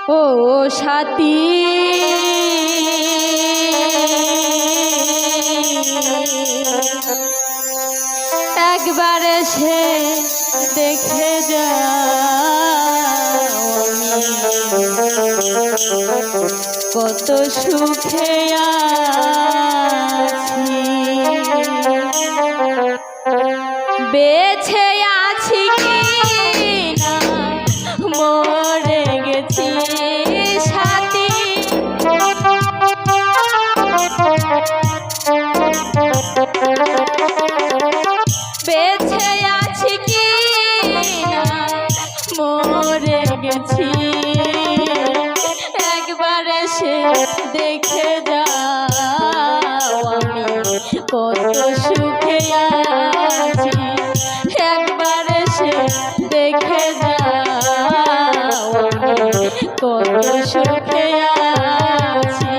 ও সাথী একবার এসে দেখে যাও কত সুখে আছি, বেঁচে আছি কি না মরে গেছি সাথী, বেঁচে আছি কি না মরে গেছি, একবার এসে দেখে যাও আমি কত সুখে আছি, একবার এসে দেখে যাও আমি কত সুখে আছি।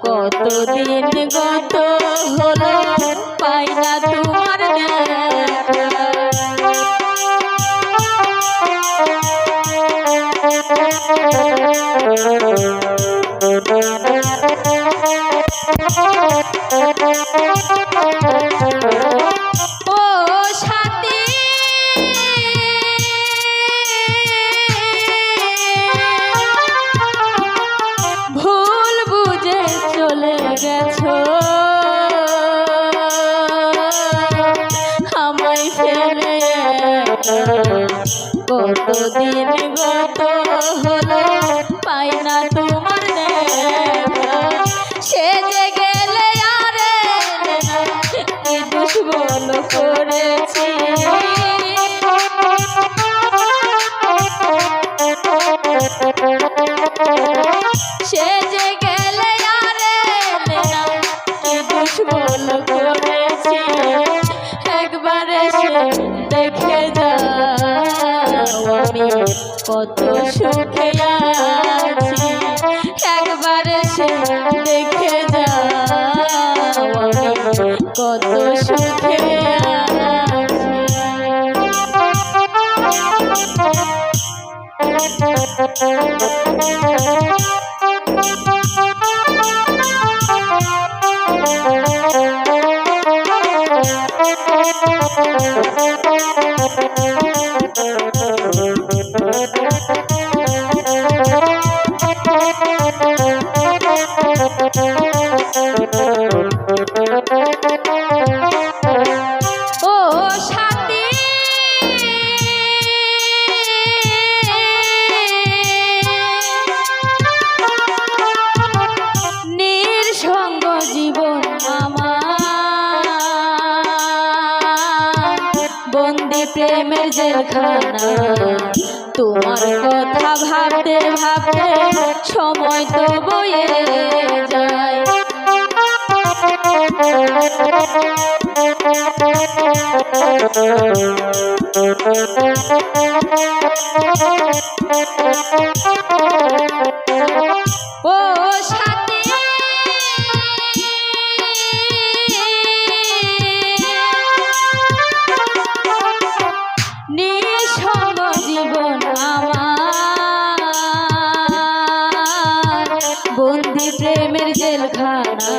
কতদিন গত হলো পাই না তোমার দেখা, ও সাথী ভুল বুঝে চলে গেছো আমায় ফেলে, কতদিন গত হলো পাই না তোমার দেখা, সে যে গেলে আরে কি দুশ্মন করেছি, সে যে গেলে আরে কি দুশ্মন করেছি, একবার এসে দেখে যাও আমি কত সুখে আছি, একবার এসে দেখে যাও আমি কত সুখে ও সাথী নিঃসঙ্গ জীবন আমার বন্দি প্রেমের জেলখানা, তোমার কথা ভাবতে ভাবতে সময় তো বয়ে যায়, ও সাথী নিঃসঙ্গ জীবন আমার বন্দি প্রেমের জেলখানা,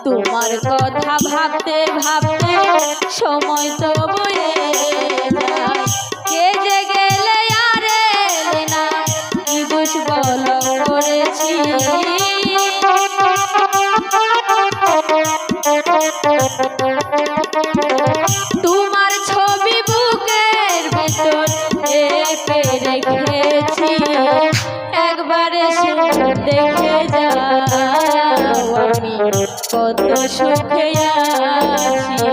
তোমার কথা ভাবতে ভাবতে সময় তো বয়ে যায়, কে যে গেলে আর এলে না কি দোষ বল করেছি, তোমার ছবি বুকের ভেতর দেখে যাও আমি কত সুখে আছি,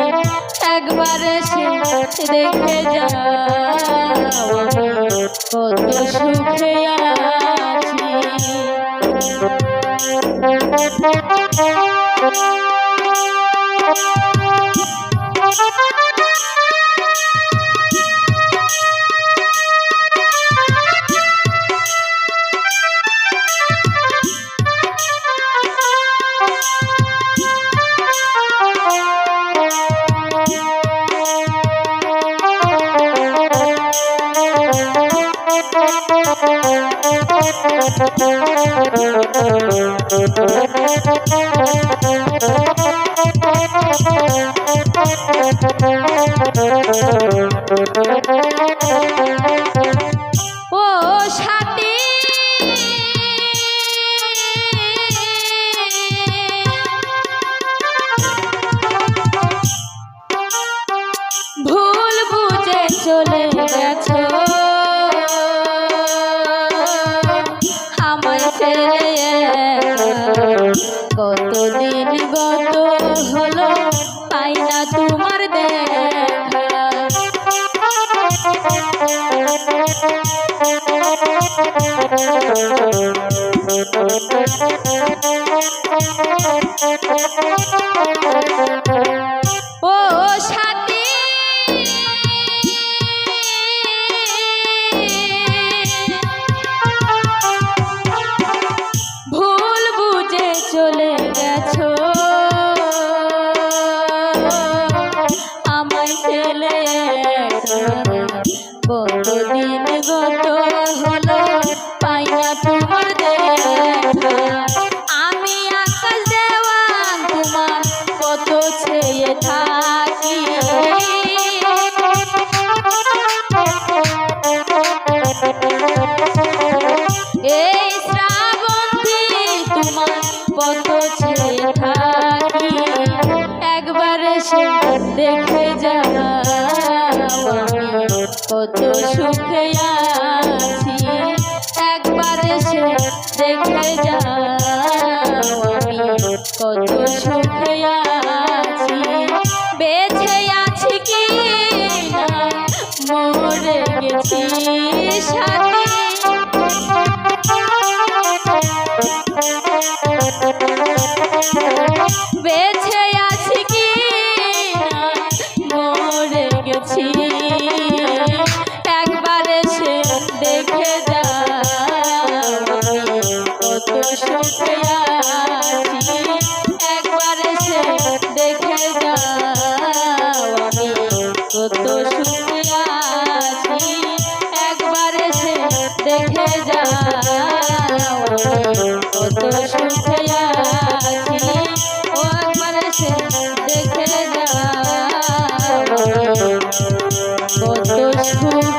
একবার এসে দেখে যাও আমি কত সুখে আছি। ও সাথী ভুল বুঝে চলে গেছো, আমায় ছেড়ে কতদিন গত হলো, পাই না তোমার দেখা। ও সাথী ভুল বুঝে চলে গেছো, আমায় ছেলে কতদিন গত হলো, পাই না তোমার দেখা। আমি আকাশ দেওয়ান তোমার কত ছেয়ে থাকি, এই শ্রাবন্তী তোমার কত ছেয়ে থাকি, একবার এসে দেখে যাও আমি কত সুখে আছি, একবার এসে দেখে যাও আমি কত সুখে আছি। বেঁচে আছি কি না মরে গেছি সাথী, বেঁচে আছি কি না মরে গেছি, একবার এসে দেখে যাও আমি কত সুখে আছি, একবার এসে দেখে যাও আমি কত সুখে আছি, একবার এসে দেখে যাও আমি কত সুখে আছি, ও একবার এসে দেখে যাও আমি কত সুখ